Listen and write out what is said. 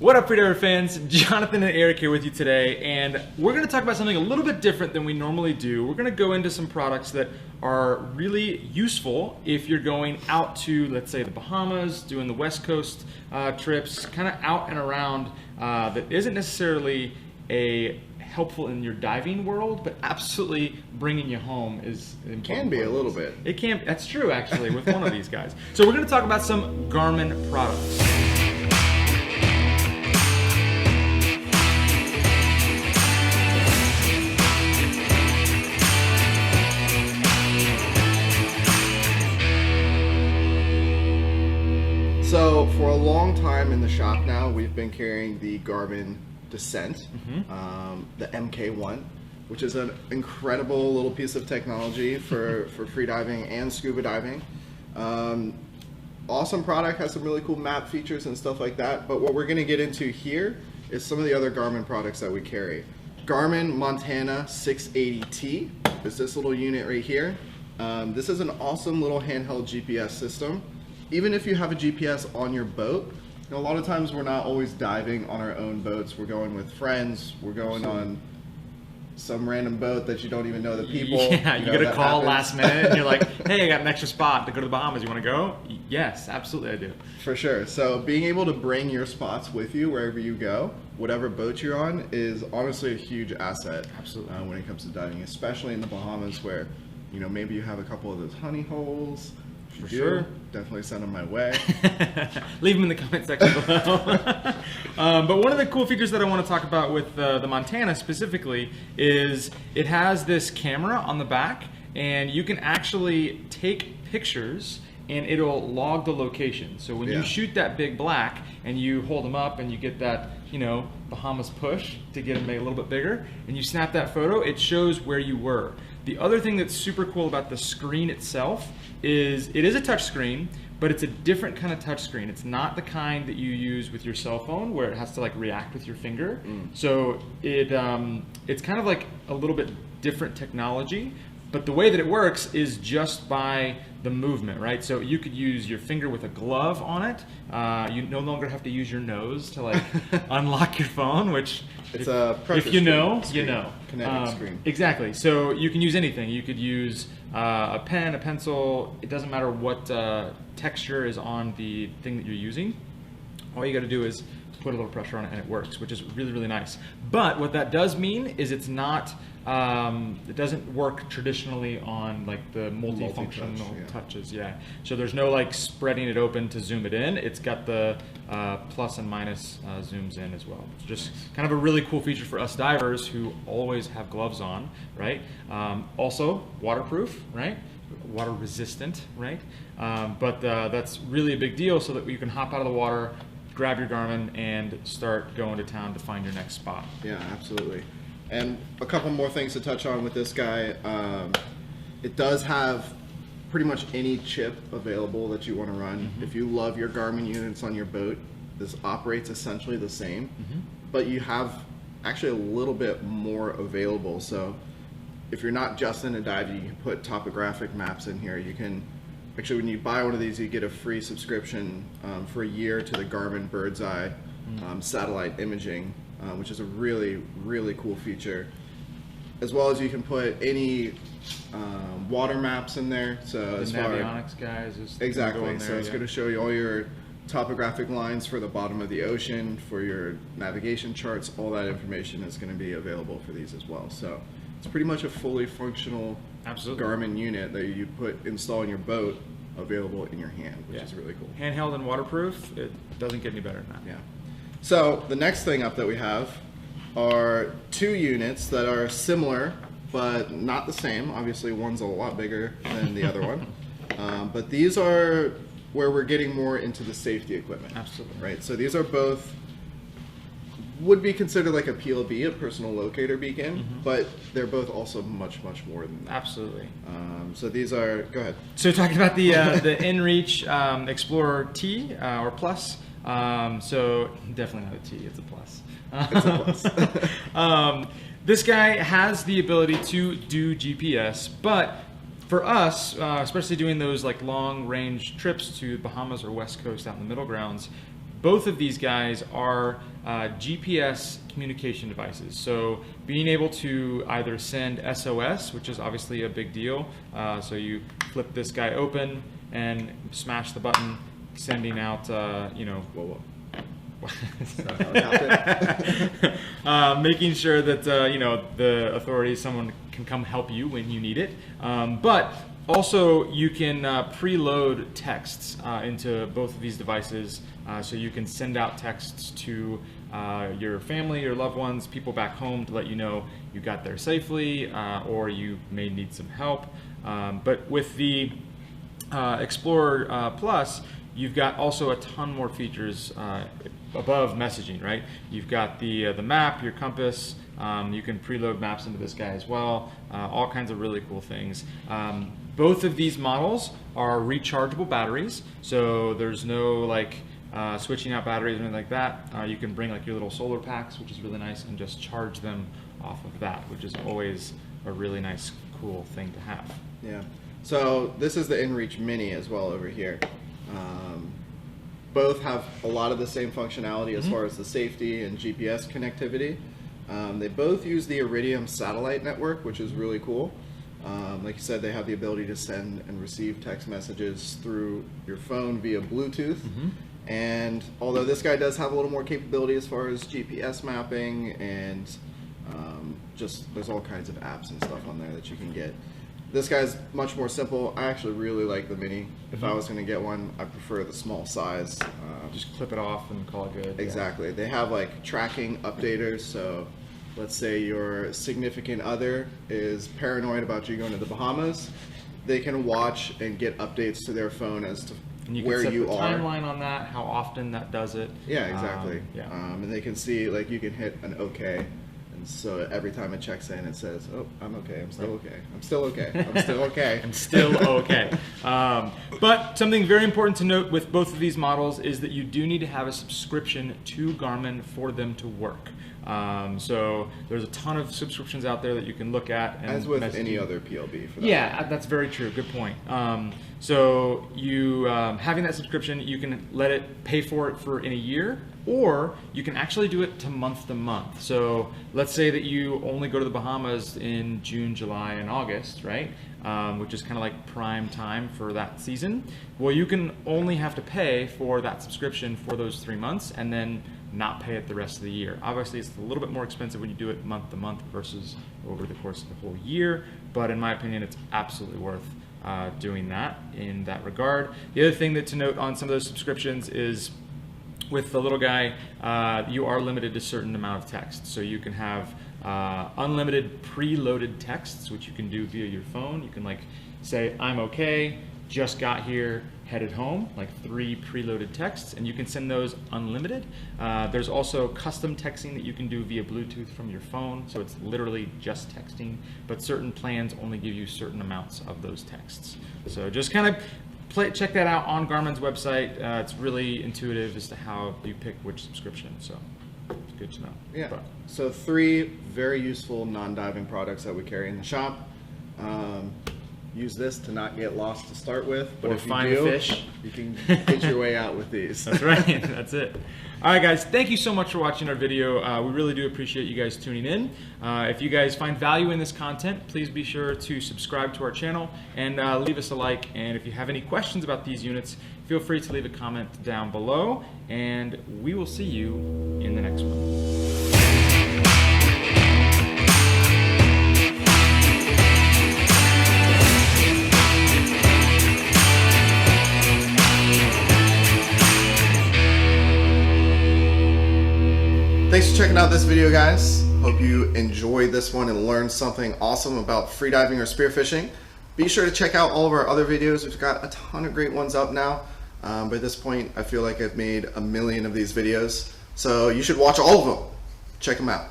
What up, Freediver fans? Jonathan and Eric here with you today, and we're going to talk about something a little bit different than we normally do. We're going to go into some products that are really useful if you're going out to, let's say, the Bahamas, doing the West Coast trips, kind of out and around, that isn't necessarily helpful in your diving world, but absolutely bringing you home is important. Can be a little bit. It can. That's true, actually, with one of these guys. So we're going to talk about some Garmin products. So for a long time in the shop now, we've been carrying the Garmin Descent, the MK1, which is an incredible little piece of technology for freediving and scuba diving. Awesome product, has some really cool map features and stuff like that, but what we're going to get into here is some of the other Garmin products that we carry. Garmin Montana 680T is this little unit right here. This is an awesome little handheld GPS system. Even if you have a GPS on your boat, a lot of times we're not always diving on our own boats. We're going with friends. We're going on some random boat that you don't even know the people. Yeah, you get a call last minute and you're like, hey, I got an extra spot to go to the Bahamas. You want to go? Yes, absolutely I do. For sure. So being able to bring your spots with you wherever you go, whatever boat you're on, is honestly a huge asset. Absolutely. When it comes to diving, especially in the Bahamas where, maybe you have a couple of those honey holes. For sure. Definitely send them my way. Leave them in the comment section below. But one of the cool features that I want to talk about with the Montana specifically is it has this camera on the back, and you can actually take pictures and it'll log the location. So when you shoot that big black and you hold them up and you get that, Bahamas push to get them made a little bit bigger, and you snap that photo, it shows where you were. The other thing that's super cool about the screen itself is it is a touch screen, but it's a different kind of touch screen. It's not the kind that you use with your cell phone where it has to react with your finger. So it's kind of like a little bit different technology, but the way that it works is just by the movement, right? So you could use your finger with a glove on it. You no longer have to use your nose to unlock your phone, which it's if you know, you know. Kinetic screen. Exactly. So you can use anything. You could use a pen, a pencil. It doesn't matter what texture is on the thing that you're using. All you got to do is put a little pressure on it and it works, which is really, really nice. But what that does mean is it's not, it doesn't work traditionally on the multifunctional touches. Yeah. So there's no spreading it open to zoom it in. It's got the plus and minus zooms in as well. It's just kind of a really cool feature for us divers who always have gloves on, right? Also waterproof, right? Water resistant, right? But that's really a big deal so that you can hop out of the water, grab your Garmin, and start going to town to find your next spot. Yeah, absolutely. And a couple more things to touch on with this guy. It does have pretty much any chip available that you want to run. If you love your Garmin units on your boat, this operates essentially the same, but you have actually a little bit more available. So if you're not just in a dive, you can put topographic maps in here. You can actually, when you buy one of these, you get a free subscription for a year to the Garmin Bird's Eye satellite imaging, which is a really, really cool feature. As well as you can put any water maps in there. So the Navionics guys. Exactly. So it's going to show you all your topographic lines for the bottom of the ocean, for your navigation charts. All that information is going to be available for these as well. So it's pretty much a fully functional Garmin unit that you install in your boat, available in your hand, which is really cool. Handheld and waterproof. It doesn't get any better than that. Yeah. So the next thing up that we have are two units that are similar but not the same. Obviously one's a lot bigger than the other one. But these are where we're getting more into the safety equipment. Absolutely. Right. So these are both would be considered like a PLB, a personal locator beacon, but they're both also much, much more than that. Absolutely. So these are, go ahead. So talking about the inReach Explorer T or Plus. So definitely not a T, it's a Plus. It's a Plus. This guy has the ability to do GPS, but for us, especially doing those long range trips to Bahamas or West Coast out in the middle grounds, both of these guys are GPS communication devices. So being able to either send SOS, which is obviously a big deal. So you flip this guy open and smash the button, sending out, you know, making sure that you know, the authorities, someone can come help you when you need it. But also you can preload texts into both of these devices, so you can send out texts to your family, your loved ones, people back home to let you know you got there safely, or you may need some help. But with the Explorer Plus, you've got also a ton more features above messaging, right? You've got the map, your compass. You can preload maps into this guy as well. All kinds of really cool things. Both of these models are rechargeable batteries, so there's no like switching out batteries or anything like that. You can bring like your little solar packs, which is really nice, and just charge them off of that, which is always a really nice, cool thing to have. Yeah. So this is the inReach Mini as well over here. Both have a lot of the same functionality as far as the safety and GPS connectivity. They both use the Iridium satellite network, which is really cool. Like you said, they have the ability to send and receive text messages through your phone via Bluetooth. And although this guy does have a little more capability as far as GPS mapping and just there's all kinds of apps and stuff on there that you can get. This guy's much more simple. I actually really like the Mini. If I was going to get one, I prefer the small size. Just clip it off and call it good. Exactly. They have like tracking updaters, so let's say your significant other is paranoid about you going to the Bahamas, they can watch and get updates to their phone as to and you where can set you the are. timeline on that, how often that does it. Yeah, exactly. Yeah. And they can see, like, you can hit an OK, and so every time it checks in, it says, "Oh, I'm okay. I'm still okay. I'm still okay. I'm still okay. I'm still okay." But something very important to note with both of these models is that you do need to have a subscription to Garmin for them to work. So there's a ton of subscriptions out there that you can look at. And as with any other PLB. For that yeah, that's very true. Good point. So you having that subscription, you can let it pay for it for in a year, or you can actually do it to month. So let's say that you only go to the Bahamas in June, July, and August, right? Which is kind of like prime time for that season. Well, you can only have to pay for that subscription for those 3 months, and then not pay it the rest of the year. Obviously, it's a little bit more expensive when you do it month to month versus over the course of the whole year, but in my opinion, it's absolutely worth doing that in that regard. The other thing that to note on some of those subscriptions is with the little guy, you are limited to a certain amount of text. So you can have unlimited preloaded texts, which you can do via your phone. You can like say, "I'm okay, just got here, headed home," like 3 preloaded texts, and you can send those unlimited. There's also custom texting that you can do via Bluetooth from your phone, so it's literally just texting, but certain plans only give you certain amounts of those texts. So just kind of check that out on Garmin's website. It's really intuitive as to how you pick which subscription, so it's good to know. Yeah, But, so 3 very useful non-diving products that we carry in the shop. Use this to not get lost to start with, but or if you find do, a fish. you can get your way out with these. That's right. That's it. All right, guys. Thank you so much for watching our video. We really do appreciate you guys tuning in. If you guys find value in this content, please be sure to subscribe to our channel and leave us a like. And if you have any questions about these units, feel free to leave a comment down below. And we will see you in the next one. Thanks for checking out this video, guys. Hope you enjoyed this one and learned something awesome about freediving or spearfishing. Be sure to check out all of our other videos. We've got a ton of great ones up now. But at this point, I feel like I've made 1 million of these videos. So you should watch all of them. Check them out.